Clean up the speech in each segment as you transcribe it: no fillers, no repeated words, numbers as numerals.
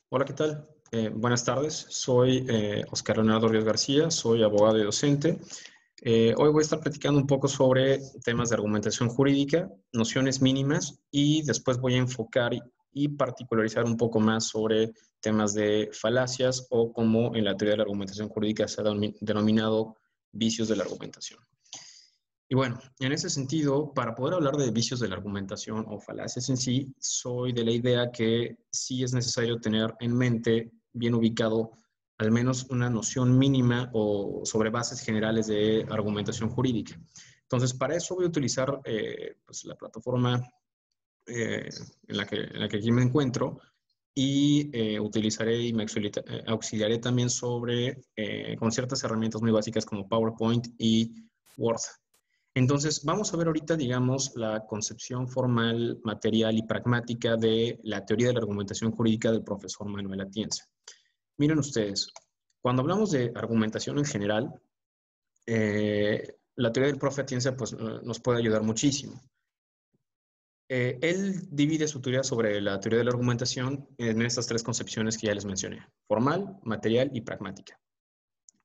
Hola, ¿qué tal? Buenas tardes. Soy Oscar Leonardo Ríos García, soy abogado y docente. Hoy voy a estar platicando un poco sobre temas de argumentación jurídica, nociones mínimas, y después voy a enfocar y particularizar un poco más sobre temas de falacias o como en la teoría de la argumentación jurídica se ha denominado vicios de la argumentación. Y bueno, en ese sentido, para poder hablar de vicios de la argumentación o falacias en sí, soy de la idea que sí es necesario tener en mente, bien ubicado, al menos una noción mínima o sobre bases generales de argumentación jurídica. Entonces, para eso voy a utilizar pues, la plataforma en la que aquí me encuentro y utilizaré y me auxiliaré también con ciertas herramientas muy básicas como PowerPoint y Word. Entonces, vamos a ver ahorita, digamos, la concepción formal, material y pragmática de la teoría de la argumentación jurídica del profesor Manuel Atienza. Miren ustedes, cuando hablamos de argumentación en general, la teoría del profe Atienza pues, nos puede ayudar muchísimo. Él divide su teoría sobre la teoría de la argumentación en estas tres concepciones que ya les mencioné: formal, material y pragmática.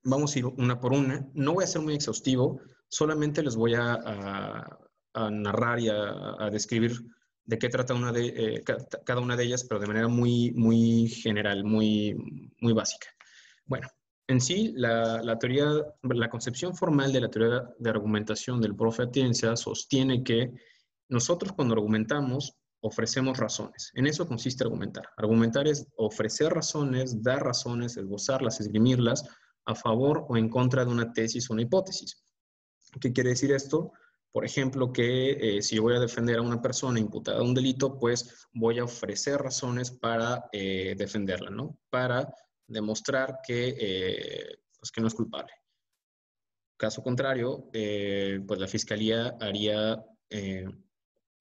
Vamos a ir una por una. No voy a ser muy exhaustivo, solamente les voy a narrar y a describir de qué trata cada una de ellas, pero de manera muy general, muy básica. Bueno, en sí, la concepción formal de la teoría de argumentación del profe Atienza sostiene que nosotros cuando argumentamos ofrecemos razones. En eso consiste argumentar. Argumentar es ofrecer razones, dar razones, esbozarlas, esgrimirlas a favor o en contra de una tesis o una hipótesis. ¿Qué quiere decir esto? Por ejemplo, que si yo voy a defender a una persona imputada de un delito, pues voy a ofrecer razones para defenderla, ¿no? Para demostrar pues que no es culpable. Caso contrario, pues la fiscalía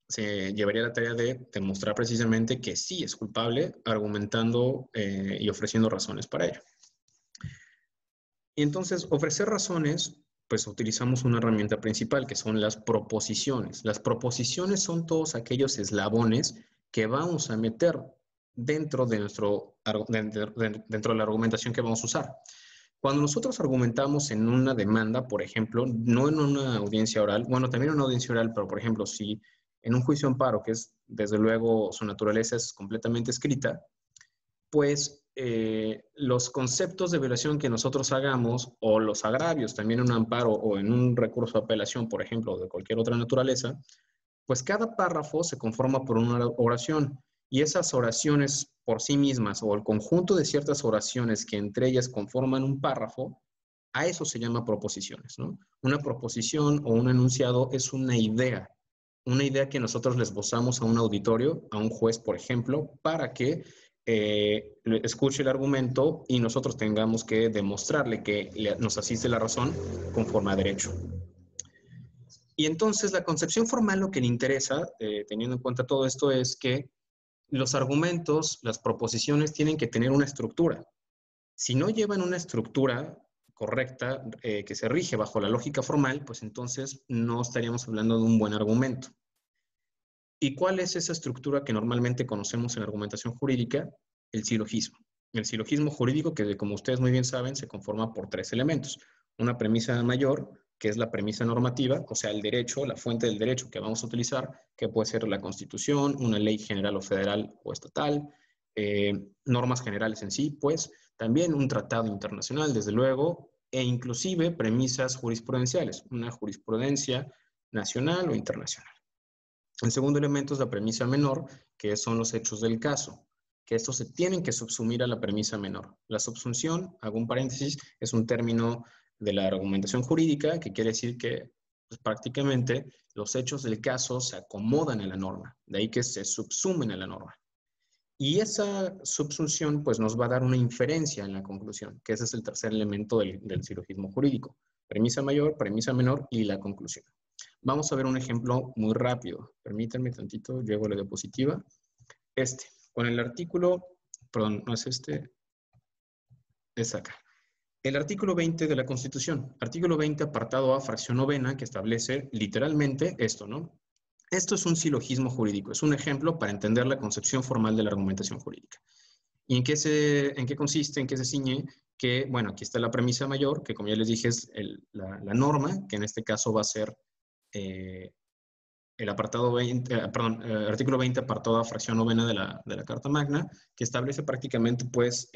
se llevaría la tarea de demostrar precisamente que sí es culpable, argumentando y ofreciendo razones para ello. Y entonces, ofrecer razones, pues utilizamos una herramienta principal, que son las proposiciones. Las proposiciones son todos aquellos eslabones que vamos a meter dentro de dentro de la argumentación que vamos a usar. Cuando nosotros argumentamos en una demanda, por ejemplo, no en una audiencia oral, bueno, también en una audiencia oral, pero por ejemplo, si en un juicio amparo, que es, desde luego, su naturaleza es completamente escrita, pues los conceptos de violación que nosotros hagamos o los agravios también en un amparo o en un recurso de apelación, por ejemplo, de cualquier otra naturaleza, pues cada párrafo se conforma por una oración y esas oraciones por sí mismas o el conjunto de ciertas oraciones que entre ellas conforman un párrafo, a eso se llama proposiciones, ¿no? Una proposición o un enunciado es una idea que nosotros les esbozamos a un auditorio, a un juez, por ejemplo, para que escuche el argumento y nosotros tengamos que demostrarle que nos asiste la razón conforme a derecho. Y entonces la concepción formal lo que le interesa, teniendo en cuenta todo esto, es que los argumentos, las proposiciones tienen que tener una estructura. Si no llevan una estructura correcta que se rige bajo la lógica formal, pues entonces no estaríamos hablando de un buen argumento. ¿Y cuál es esa estructura que normalmente conocemos en la argumentación jurídica? El silogismo. El silogismo jurídico, que como ustedes muy bien saben, se conforma por tres elementos. Una premisa mayor, que es la premisa normativa, o sea, el derecho, la fuente del derecho que vamos a utilizar, que puede ser la Constitución, una ley general o federal o estatal, normas generales en sí, pues también un tratado internacional, desde luego, e inclusive premisas jurisprudenciales, una jurisprudencia nacional o internacional. El segundo elemento es la premisa menor, que son los hechos del caso, que estos se tienen que subsumir a la premisa menor. La subsunción, hago un paréntesis, es un término de la argumentación jurídica que quiere decir que pues, prácticamente los hechos del caso se acomodan a la norma, de ahí que se subsumen a la norma. Y esa subsunción pues, nos va a dar una inferencia en la conclusión, que ese es el tercer elemento del silogismo jurídico. Premisa mayor, premisa menor y la conclusión. Vamos a ver un ejemplo muy rápido. Permítanme tantito, llego a la diapositiva. Con el artículo, perdón, no es es acá. El artículo 20 de la Constitución. Artículo 20, apartado A, fracción novena, que establece literalmente esto, ¿no? Esto es un silogismo jurídico. Es un ejemplo para entender la concepción formal de la argumentación jurídica. ¿Y en qué consiste, en qué se ciñe? Que, bueno, aquí está la premisa mayor, que como ya les dije es la norma, que en este caso va a ser el apartado 20, perdón, artículo 20, apartado fracción novena de la Carta Magna, que establece prácticamente, pues,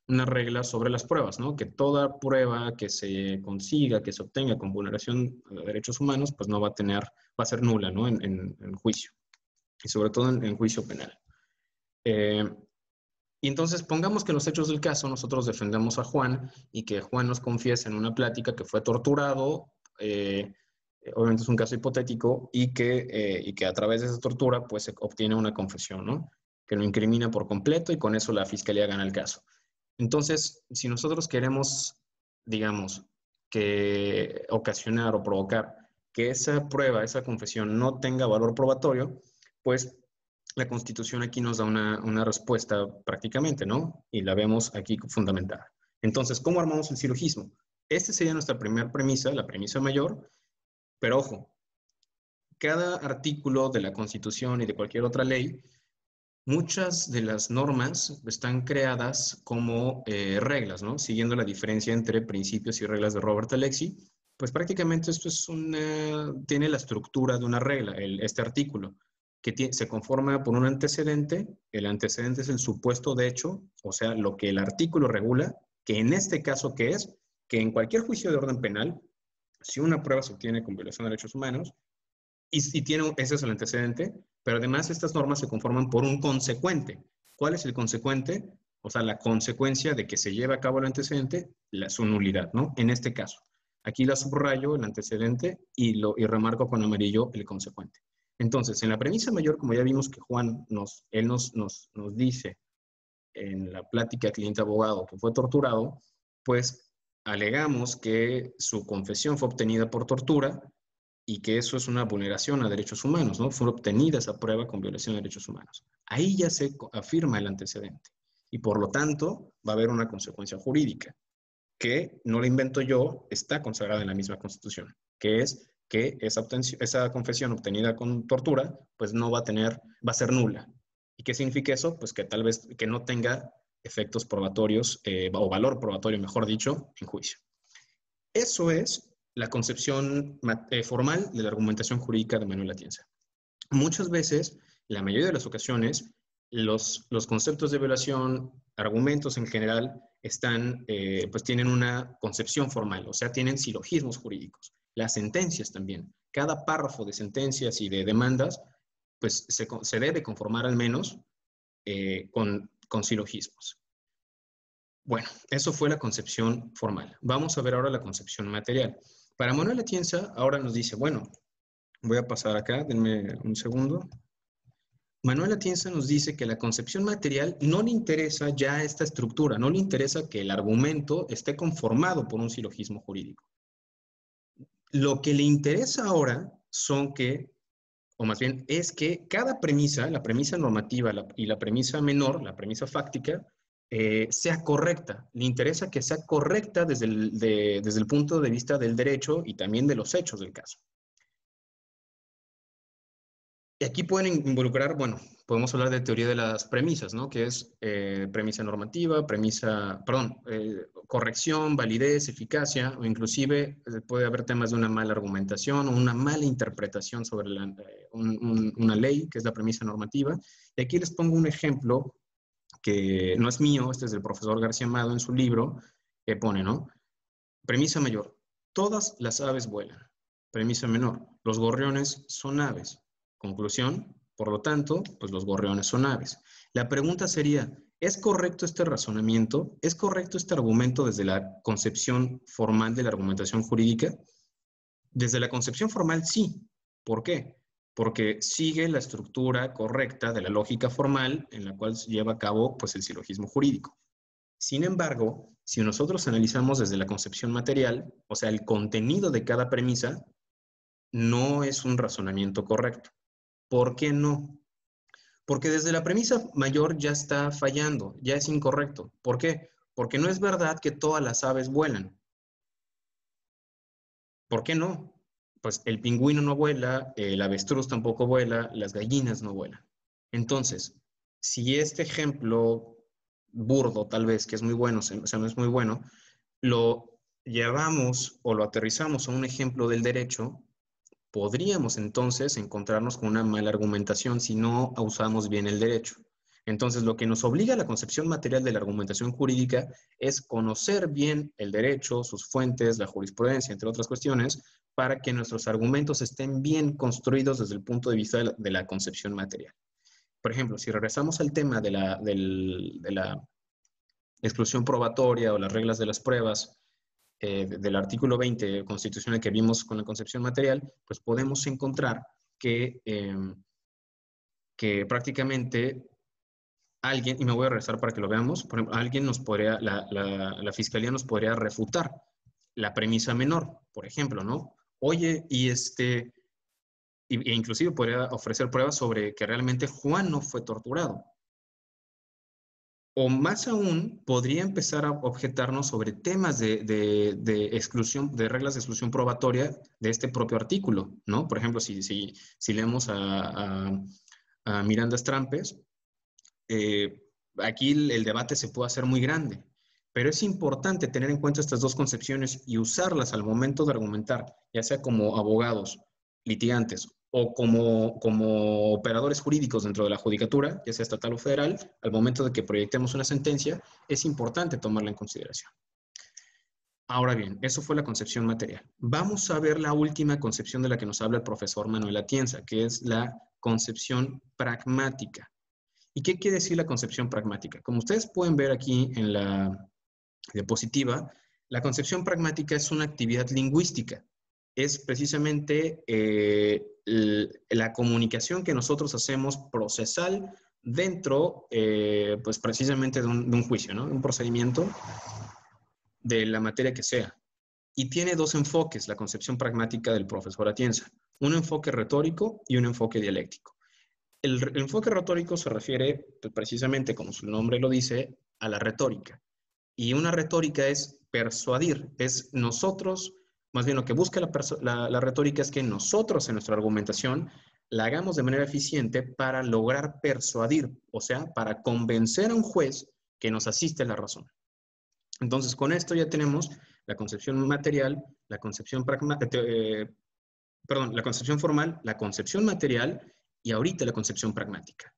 una regla sobre las pruebas, ¿no? Que toda prueba que se consiga, que se obtenga con vulneración de derechos humanos, pues no va a tener, va a ser nula, ¿no? En juicio, y sobre todo en juicio penal. Y entonces pongamos que en los hechos del caso nosotros defendemos a Juan y que Juan nos confiesa en una plática que fue torturado, obviamente es un caso hipotético, y que a través de esa tortura pues se obtiene una confesión, ¿no? Que lo incrimina por completo y con eso la fiscalía gana el caso. Entonces, si nosotros queremos, digamos, que ocasionar o provocar que esa prueba, esa confesión no tenga valor probatorio, pues la Constitución aquí nos da una respuesta prácticamente, ¿no? Y la vemos aquí fundamentada. Entonces, ¿cómo armamos el silogismo? Esta sería nuestra primera premisa, la premisa mayor, pero ojo, cada artículo de la Constitución y de cualquier otra ley, muchas de las normas están creadas como reglas, ¿no? Siguiendo la diferencia entre principios y reglas de Robert Alexy, pues prácticamente esto es tiene la estructura de una regla, este artículo, que se conforma por un antecedente. El antecedente es el supuesto de hecho, o sea, lo que el artículo regula, que en este caso, ¿qué es? Que en cualquier juicio de orden penal, si una prueba se obtiene con violación de derechos humanos, y tiene, ese es el antecedente, pero además estas normas se conforman por un consecuente. ¿Cuál es el consecuente? O sea, la consecuencia de que se lleve a cabo el antecedente, su nulidad, ¿no? En este caso. Aquí la subrayo, el antecedente, y remarco con amarillo el consecuente. Entonces, en la premisa mayor, como ya vimos que Juan nos dice en la plática cliente-abogado que fue torturado, pues alegamos que su confesión fue obtenida por tortura y que eso es una vulneración a derechos humanos, ¿no? Fue obtenida esa prueba con violación de derechos humanos. Ahí ya se afirma el antecedente y por lo tanto va a haber una consecuencia jurídica que no la invento yo, está consagrada en la misma Constitución, que es que esa confesión obtenida con tortura, pues no va a tener, va a ser nula. ¿Y qué significa eso? Pues que tal vez que no tenga efectos probatorios o valor probatorio, mejor dicho, en juicio. Eso es la concepción formal de la argumentación jurídica de Manuel Atienza. Muchas veces, la mayoría de las ocasiones, los conceptos de violación, argumentos en general, pues tienen una concepción formal, o sea, tienen silogismos jurídicos. Las sentencias también. Cada párrafo de sentencias y de demandas, pues se debe conformar al menos con silogismos. Bueno, eso fue la concepción formal. Vamos a ver ahora la concepción material. Para Manuel Atienza, ahora nos dice, bueno, voy a pasar acá, denme un segundo. Manuel Atienza nos dice que la concepción material no le interesa ya esta estructura, no le interesa que el argumento esté conformado por un silogismo jurídico. Lo que le interesa ahora son que, o más bien, es que cada premisa, la premisa normativa y la premisa menor, la premisa fáctica, sea correcta. Le interesa que sea correcta desde el punto de vista del derecho y también de los hechos del caso. Y aquí pueden involucrar, bueno, podemos hablar de teoría de las premisas, ¿no? Que es premisa normativa, corrección, validez, eficacia, o inclusive puede haber temas de una mala argumentación o una mala interpretación sobre una ley, que es la premisa normativa. Y aquí les pongo un ejemplo que no es mío, este es del profesor García Amado en su libro, que pone, ¿no? Premisa mayor, todas las aves vuelan. Premisa menor, los gorriones son aves. Conclusión, por lo tanto, pues los gorriones son aves. La pregunta sería, ¿es correcto este razonamiento? ¿Es correcto este argumento desde la concepción formal de la argumentación jurídica? Desde la concepción formal, sí. ¿Por qué? Porque sigue la estructura correcta de la lógica formal en la cual se lleva a cabo pues, el silogismo jurídico. Sin embargo, si nosotros analizamos desde la concepción material, o sea, el contenido de cada premisa, no es un razonamiento correcto. ¿Por qué no? Porque desde la premisa mayor ya está fallando, ya es incorrecto. ¿Por qué? Porque no es verdad que todas las aves vuelan. ¿Por qué no? Pues el pingüino no vuela, el avestruz tampoco vuela, las gallinas no vuelan. Entonces, si este ejemplo burdo tal vez, que es muy bueno, o sea, no es muy bueno, lo llevamos o lo aterrizamos a un ejemplo del derecho, podríamos entonces encontrarnos con una mala argumentación si no usamos bien el derecho. Entonces, lo que nos obliga a la concepción material de la argumentación jurídica es conocer bien el derecho, sus fuentes, la jurisprudencia, entre otras cuestiones, para que nuestros argumentos estén bien construidos desde el punto de vista de la concepción material. Por ejemplo, si regresamos al tema de la exclusión probatoria o las reglas de las pruebas, del artículo 20 constitucional que vimos con la concepción material, pues podemos encontrar que prácticamente alguien, y me voy a regresar para que lo veamos, por ejemplo, alguien nos podría, la fiscalía nos podría refutar la premisa menor, por ejemplo, ¿no? Oye, e inclusive podría ofrecer pruebas sobre que realmente Juan no fue torturado. O más aún, podría empezar a objetarnos sobre temas de exclusión, de reglas de exclusión probatoria de este propio artículo, ¿no? Por ejemplo, si leemos a Miranda Strampes, aquí el debate se puede hacer muy grande, pero es importante tener en cuenta estas dos concepciones y usarlas al momento de argumentar, ya sea como abogados, litigantes o como operadores jurídicos dentro de la judicatura, ya sea estatal o federal, al momento de que proyectemos una sentencia, es importante tomarla en consideración. Ahora bien, eso fue la concepción material. Vamos a ver la última concepción de la que nos habla el profesor Manuel Atienza, que es la concepción pragmática. ¿Y qué quiere decir la concepción pragmática? Como ustedes pueden ver aquí en la diapositiva, la concepción pragmática es una actividad lingüística. Es precisamente la comunicación que nosotros hacemos procesal dentro, pues precisamente de un juicio, ¿no? Un procedimiento de la materia que sea. Y tiene dos enfoques, la concepción pragmática del profesor Atienza. Un enfoque retórico y un enfoque dialéctico. El enfoque retórico se refiere pues, precisamente, como su nombre lo dice, a la retórica. Y una retórica es persuadir, es nosotros, más bien lo que busca la retórica es que nosotros en nuestra argumentación la hagamos de manera eficiente para lograr persuadir, o sea, para convencer a un juez que nos asiste a la razón. Entonces, con esto ya tenemos la concepción material, la concepción la concepción formal, la concepción material y ahorita la concepción pragmática.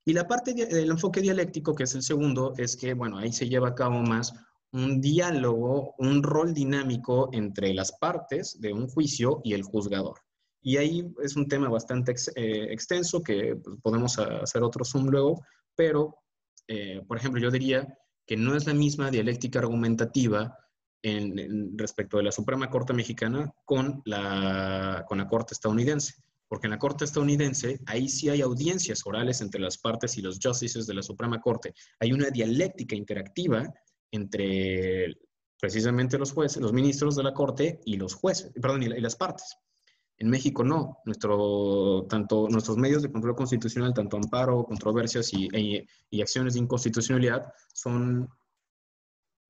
Y la parte del enfoque dialéctico, que es el segundo, es que, bueno, ahí se lleva a cabo más un diálogo, un rol dinámico entre las partes de un juicio y el juzgador. Y ahí es un tema bastante extenso que pues, podemos hacer otro Zoom luego, pero, por ejemplo, yo diría que no es la misma dialéctica argumentativa respecto de la Suprema Corte Mexicana con la Corte estadounidense. Porque en la Corte estadounidense, ahí sí hay audiencias orales entre las partes y los justices de la Suprema Corte. Hay una dialéctica interactiva entre precisamente los jueces, los ministros de la Corte y los jueces, perdón, y las partes. En México no. Tanto nuestros medios de control constitucional, tanto amparo, controversias y acciones de inconstitucionalidad son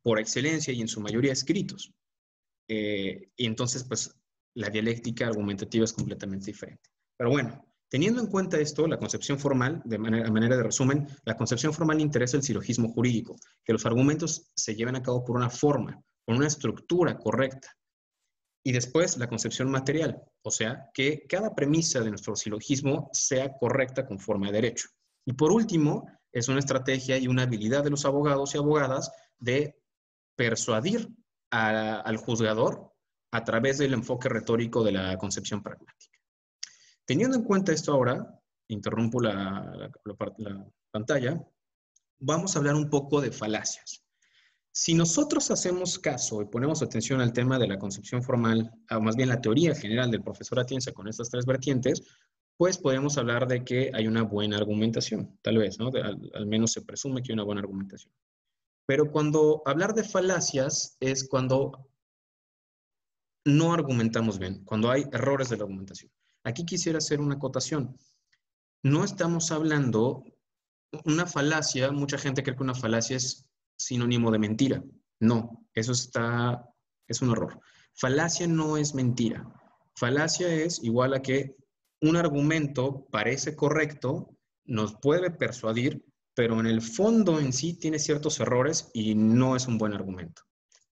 por excelencia y en su mayoría escritos. Y entonces, pues, la dialéctica argumentativa es completamente diferente. Pero bueno, teniendo en cuenta esto, la concepción formal, a manera de resumen, la concepción formal interesa el silogismo jurídico, que los argumentos se lleven a cabo por una forma, con una estructura correcta. Y después, la concepción material, o sea, que cada premisa de nuestro silogismo sea correcta conforme a derecho. Y por último, es una estrategia y una habilidad de los abogados y abogadas de persuadir al juzgador a través del enfoque retórico de la concepción pragmática. Teniendo en cuenta esto ahora, interrumpo la pantalla, vamos a hablar un poco de falacias. Si nosotros hacemos caso y ponemos atención al tema de la concepción formal, o más bien la teoría general del profesor Atienza con estas tres vertientes, pues podemos hablar de que hay una buena argumentación, tal vez, ¿no? Al menos se presume que hay una buena argumentación. Pero cuando hablar de falacias es cuando no argumentamos bien, cuando hay errores de la argumentación. Aquí quisiera hacer una acotación. No estamos hablando, una falacia, mucha gente cree que una falacia es sinónimo de mentira. No, eso es un error. Falacia no es mentira. Falacia es igual a que un argumento parece correcto, nos puede persuadir, pero en el fondo en sí tiene ciertos errores y no es un buen argumento.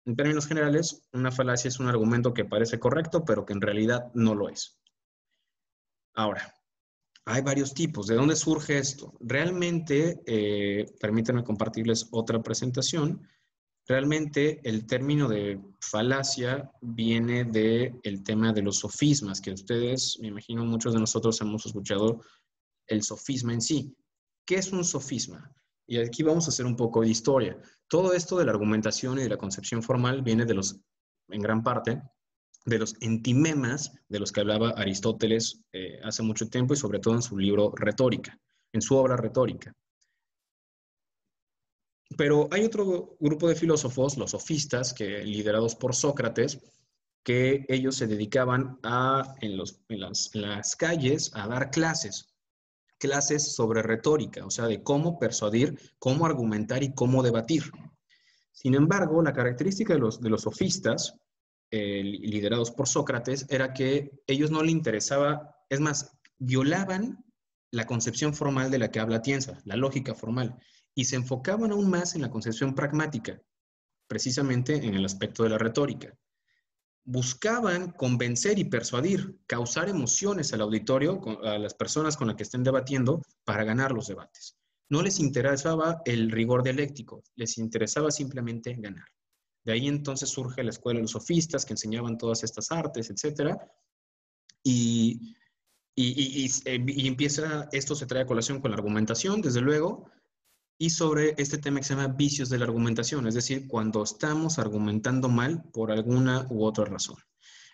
En términos generales, una falacia es un argumento que parece correcto, pero que en realidad no lo es. Ahora, hay varios tipos. ¿De dónde surge esto? Realmente, permítanme compartirles otra presentación. Realmente el término de falacia viene del tema de los sofismas, que ustedes, me imagino muchos de nosotros hemos escuchado el sofisma en sí. ¿Qué es un sofisma? Y aquí vamos a hacer un poco de historia. Todo esto de la argumentación y de la concepción formal viene de los, en gran parte, de los entimemas de los que hablaba Aristóteles hace mucho tiempo y sobre todo en su libro Retórica, en su obra Retórica. Pero hay otro grupo de filósofos, los sofistas, que liderados por Sócrates, que ellos se dedicaban a, en las calles a dar clases sobre retórica, o sea, de cómo persuadir, cómo argumentar y cómo debatir. Sin embargo, la característica de los sofistas, liderados por Sócrates, era que ellos no les interesaba, es más, violaban la concepción formal de la que habla Tienza, la lógica formal, y se enfocaban aún más en la concepción pragmática, precisamente en el aspecto de la retórica. Buscaban convencer y persuadir, causar emociones al auditorio, a las personas con las que estén debatiendo, para ganar los debates. No les interesaba el rigor dialéctico, les interesaba simplemente ganar. De ahí entonces surge la escuela de los sofistas, que enseñaban todas estas artes, etc. Y empieza, esto se trae a colación con la argumentación, desde luego, y sobre este tema que se llama vicios de la argumentación, es decir, cuando estamos argumentando mal por alguna u otra razón.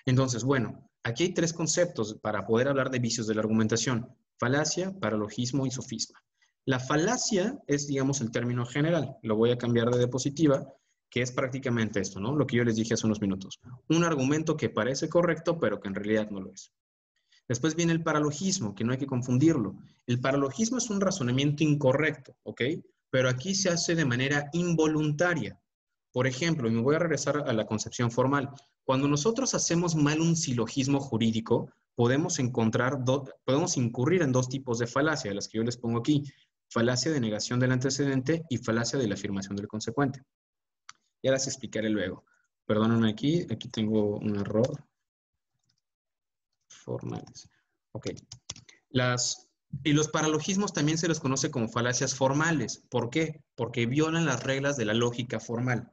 Entonces, bueno, aquí hay tres conceptos para poder hablar de vicios de la argumentación: falacia, paralogismo y sofisma. La falacia es, digamos, el término general. Lo voy a cambiar de diapositiva, que es prácticamente esto, ¿no? Lo que yo les dije hace unos minutos. Un argumento que parece correcto, pero que en realidad no lo es. Después viene el paralogismo, que no hay que confundirlo. El paralogismo es un razonamiento incorrecto, ¿ok? Pero aquí se hace de manera involuntaria. Por ejemplo, y me voy a regresar a la concepción formal. Cuando nosotros hacemos mal un silogismo jurídico, podemos incurrir en dos tipos de falacia, de las que yo les pongo aquí: falacia de negación del antecedente y falacia de la afirmación del consecuente. Ya las explicaré luego. Perdónenme aquí tengo un error. Formales. Ok. Y los paralogismos también se los conoce como falacias formales. ¿Por qué? Porque violan las reglas de la lógica formal.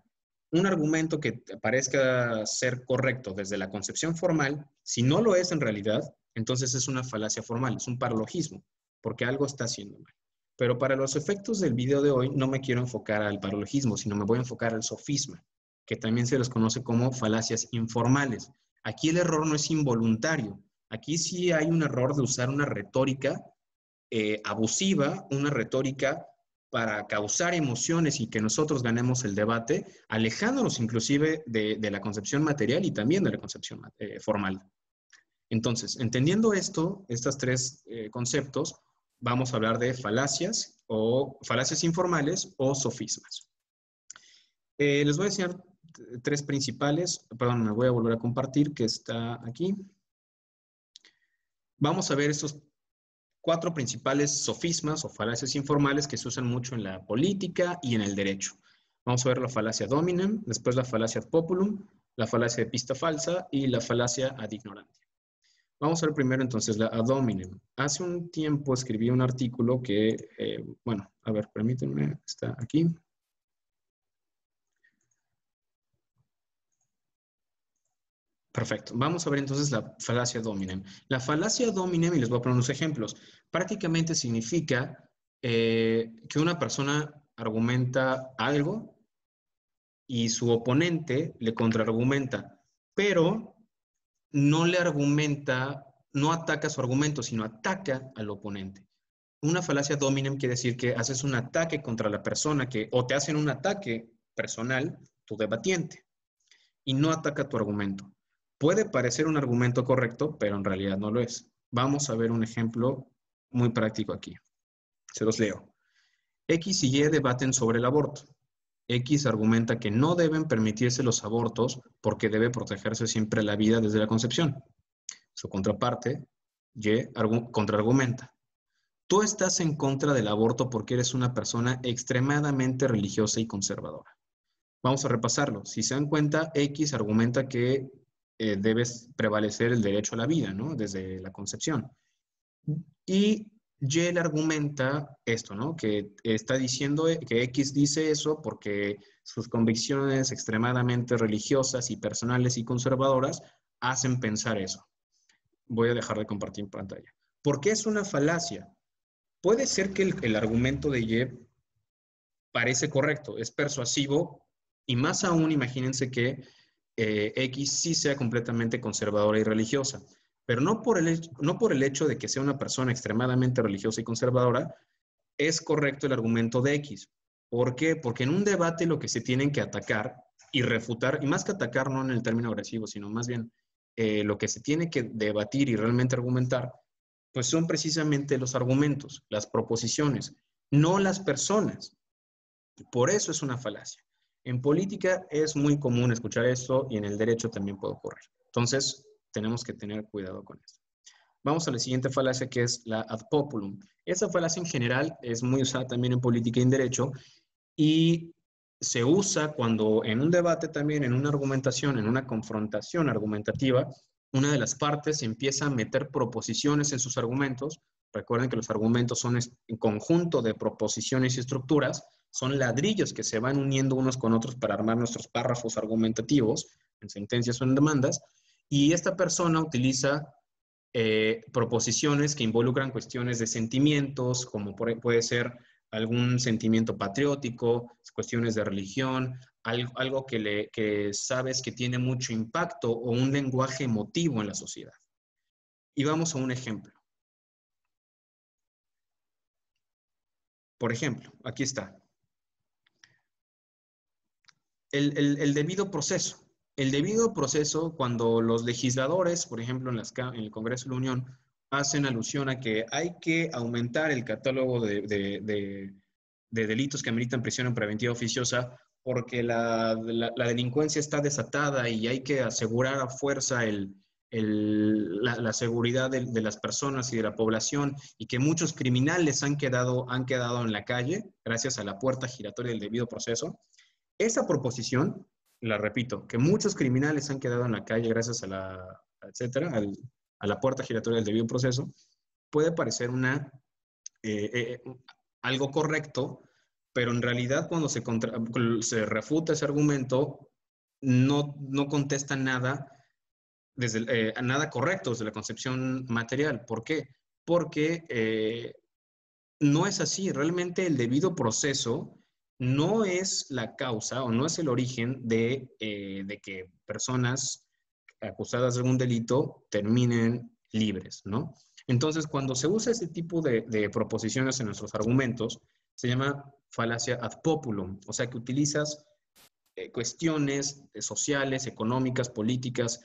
Un argumento que parezca ser correcto desde la concepción formal, si no lo es en realidad, entonces es una falacia formal, es un paralogismo, porque algo está haciendo mal. Pero para los efectos del video de hoy no me quiero enfocar al paralogismo, sino me voy a enfocar al sofisma, que también se los conoce como falacias informales. Aquí el error no es involuntario. Aquí sí hay un error de usar una retórica abusiva, una retórica para causar emociones y que nosotros ganemos el debate, alejándonos inclusive de la concepción material y también de la concepción formal. Entonces, entendiendo esto, estos tres conceptos, vamos a hablar de falacias o falacias informales o sofismas. Les voy a enseñar tres principales. Perdón, me voy a volver a compartir, que está aquí. Vamos a ver estos cuatro principales sofismas o falacias informales que se usan mucho en la política y en el derecho. Vamos a ver la falacia dominem, después la falacia ad populum, la falacia de pista falsa y la falacia ad ignorantia. Vamos a ver primero entonces la ad hominem. Hace un tiempo escribí un artículo que, bueno, a ver, permítanme, está aquí. Perfecto. Vamos a ver entonces la falacia dominem. La falacia dominem, y les voy a poner unos ejemplos, prácticamente significa que una persona argumenta algo y su oponente le contraargumenta, pero no le argumenta, no ataca su argumento, sino ataca al oponente. Una falacia dominem quiere decir que haces un ataque contra la persona o te hacen un ataque personal, tu debatiente, y no ataca tu argumento. Puede parecer un argumento correcto, pero en realidad no lo es. Vamos a ver un ejemplo muy práctico aquí. Se los leo. X y Y debaten sobre el aborto. X argumenta que no deben permitirse los abortos porque debe protegerse siempre la vida desde la concepción. Su contraparte, Y, contraargumenta. Tú estás en contra del aborto porque eres una persona extremadamente religiosa y conservadora. Vamos a repasarlo. Si se dan cuenta, X argumenta que debe prevalecer el derecho a la vida, ¿no? Desde la concepción. Y Y le argumenta esto, ¿no? Que está diciendo que X dice eso porque sus convicciones extremadamente religiosas y personales y conservadoras hacen pensar eso. Voy a dejar de compartir pantalla. ¿Por qué es una falacia? Puede ser que el argumento de Y parece correcto, es persuasivo, y más aún imagínense que X sí sea completamente conservadora y religiosa, pero no por el hecho de que sea una persona extremadamente religiosa y conservadora, es correcto el argumento de X. ¿Por qué? Porque en un debate lo que se tienen que atacar y refutar, y más que atacar no en el término agresivo, sino más bien lo que se tiene que debatir y realmente argumentar, pues son precisamente los argumentos, las proposiciones, no las personas. Por eso es una falacia. En política es muy común escuchar esto y en el derecho también puede ocurrir. Entonces, tenemos que tener cuidado con esto. Vamos a la siguiente falacia, que es la ad populum. Esa falacia en general es muy usada también en política y en derecho y se usa cuando en un debate también, en una argumentación, en una confrontación argumentativa, una de las partes empieza a meter proposiciones en sus argumentos. Recuerden que los argumentos son en conjunto de proposiciones y estructuras, son ladrillos que se van uniendo unos con otros para armar nuestros párrafos argumentativos en sentencias o en demandas, y esta persona utiliza proposiciones que involucran cuestiones de sentimientos, como puede ser algún sentimiento patriótico, cuestiones de religión, algo que sabes que tiene mucho impacto o un lenguaje emotivo en la sociedad. Y vamos a un ejemplo. Por ejemplo, aquí está. El debido proceso. El debido proceso, cuando los legisladores, por ejemplo, en el Congreso de la Unión, hacen alusión a que hay que aumentar el catálogo de delitos que ameritan prisión preventiva oficiosa porque la delincuencia está desatada y hay que asegurar a fuerza la seguridad de las personas y de la población, y que muchos criminales han quedado en la calle gracias a la puerta giratoria del debido proceso. Esa proposición, la repito, que muchos criminales han quedado en la calle gracias a la puerta giratoria del debido proceso, puede parecer algo correcto, pero en realidad cuando se refuta ese argumento, no contesta nada, nada correcto desde la concepción material. ¿Por qué? Porque no es así. Realmente el debido proceso no es la causa o no es el origen de que personas acusadas de algún delito terminen libres, ¿no? Entonces, cuando se usa ese tipo de proposiciones en nuestros argumentos, se llama falacia ad populum, o sea que utilizas cuestiones sociales, económicas, políticas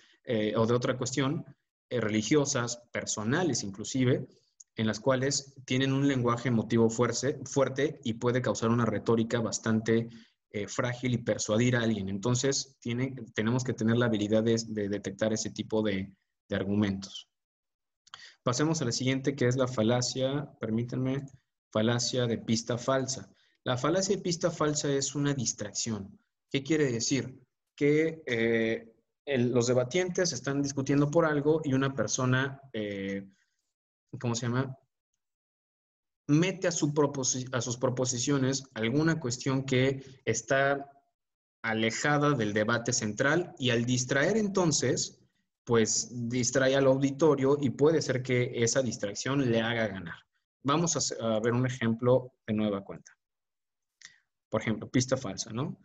o de otra cuestión, religiosas, personales inclusive, en las cuales tienen un lenguaje emotivo fuerte y puede causar una retórica bastante frágil y persuadir a alguien. Entonces, tenemos que tener la habilidad de detectar ese tipo de argumentos. Pasemos a la siguiente, que es la falacia, permítanme, falacia de pista falsa. La falacia de pista falsa es una distracción. ¿Qué quiere decir? Que los debatientes están discutiendo por algo y una persona, ¿cómo se llama? Mete a sus proposiciones alguna cuestión que está alejada del debate central, y al distraer entonces, pues distrae al auditorio y puede ser que esa distracción le haga ganar. Vamos a ver un ejemplo de nueva cuenta. Por ejemplo, pista falsa, ¿no?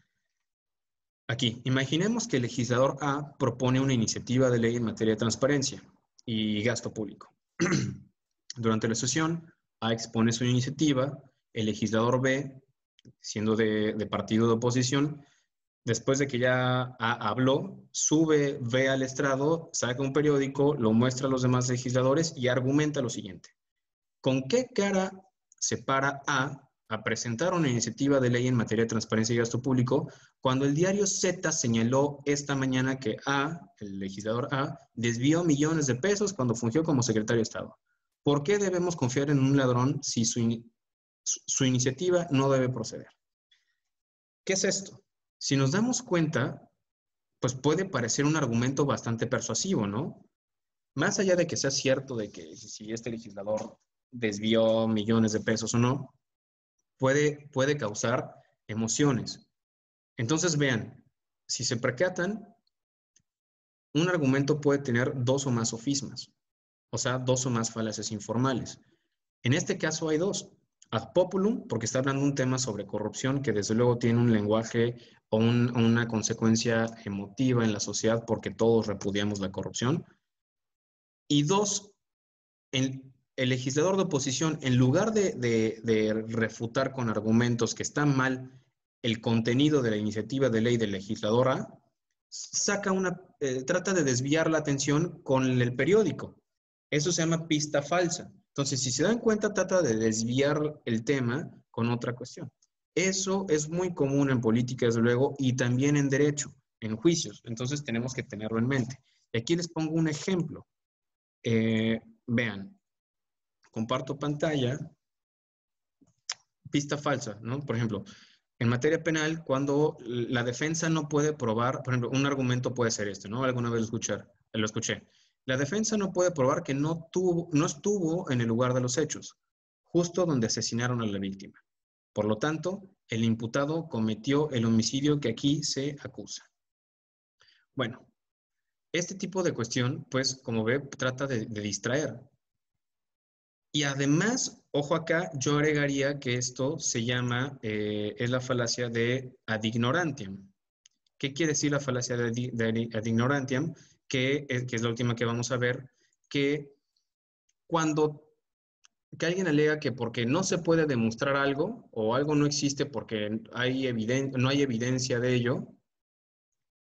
Aquí, imaginemos que el legislador A propone una iniciativa de ley en materia de transparencia y gasto público. Durante la sesión, A expone su iniciativa, el legislador B, siendo de partido de oposición, después de que ya habló, sube, ve al estrado, saca un periódico, lo muestra a los demás legisladores y argumenta lo siguiente. ¿Con qué cara se para a presentar una iniciativa de ley en materia de transparencia y gasto público cuando el diario Z señaló esta mañana que el legislador A, desvió millones de pesos cuando fungió como secretario de Estado? ¿Por qué debemos confiar en un ladrón si su iniciativa no debe proceder? ¿Qué es esto? Si nos damos cuenta, pues puede parecer un argumento bastante persuasivo, ¿no? Más allá de que sea cierto de que si este legislador desvió millones de pesos o no, puede causar emociones. Entonces, vean, si se percatan, un argumento puede tener dos o más sofismas, o sea, dos o más falacias informales. En este caso hay dos. Ad populum, porque está hablando un tema sobre corrupción que desde luego tiene un lenguaje o una consecuencia emotiva en la sociedad porque todos repudiamos la corrupción. Y dos, el legislador de oposición, en lugar de refutar con argumentos que están mal el contenido de la iniciativa de ley del legislador A, trata de desviar la atención con el periódico. Eso se llama pista falsa. Entonces, si se dan cuenta, trata de desviar el tema con otra cuestión. Eso es muy común en política, desde luego, y también en derecho, en juicios. Entonces, tenemos que tenerlo en mente. Y aquí les pongo un ejemplo. Vean, comparto pantalla, pista falsa, ¿no? Por ejemplo, en materia penal, cuando la defensa no puede probar, por ejemplo, un argumento puede ser este, ¿no? Alguna vez lo escuché. La defensa no puede probar que no estuvo en el lugar de los hechos, justo donde asesinaron a la víctima. Por lo tanto, el imputado cometió el homicidio que aquí se acusa. Bueno, este tipo de cuestión, pues, como ve, trata de distraer. Y además, ojo acá, yo agregaría que esto se llama, es la falacia de ad ignorantiam. ¿Qué quiere decir la falacia de ad ignorantiam? Que es la última que vamos a ver, que que alguien alega que porque no se puede demostrar algo o algo no existe porque no hay evidencia de ello,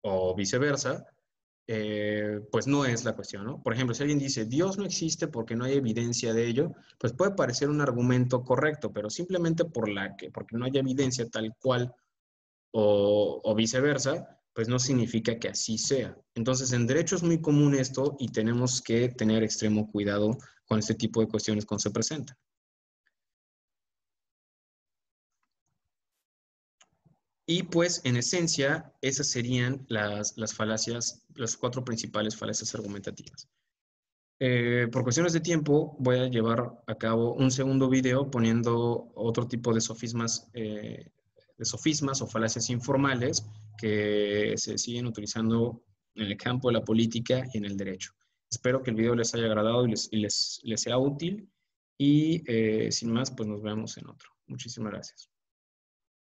o viceversa, pues no es la cuestión, ¿no? Por ejemplo, si alguien dice, Dios no existe porque no hay evidencia de ello, pues puede parecer un argumento correcto, pero simplemente porque no hay evidencia tal cual o viceversa, pues no significa que así sea. Entonces, en derecho es muy común esto y tenemos que tener extremo cuidado con este tipo de cuestiones cuando se presentan. Y pues, en esencia, esas serían las falacias, las cuatro principales falacias argumentativas. Por cuestiones de tiempo, voy a llevar a cabo un segundo video poniendo otro tipo de sofismas o falacias informales que se siguen utilizando en el campo de la política y en el derecho. Espero que el video les haya agradado y les sea útil. Y sin más, pues nos vemos en otro. Muchísimas gracias.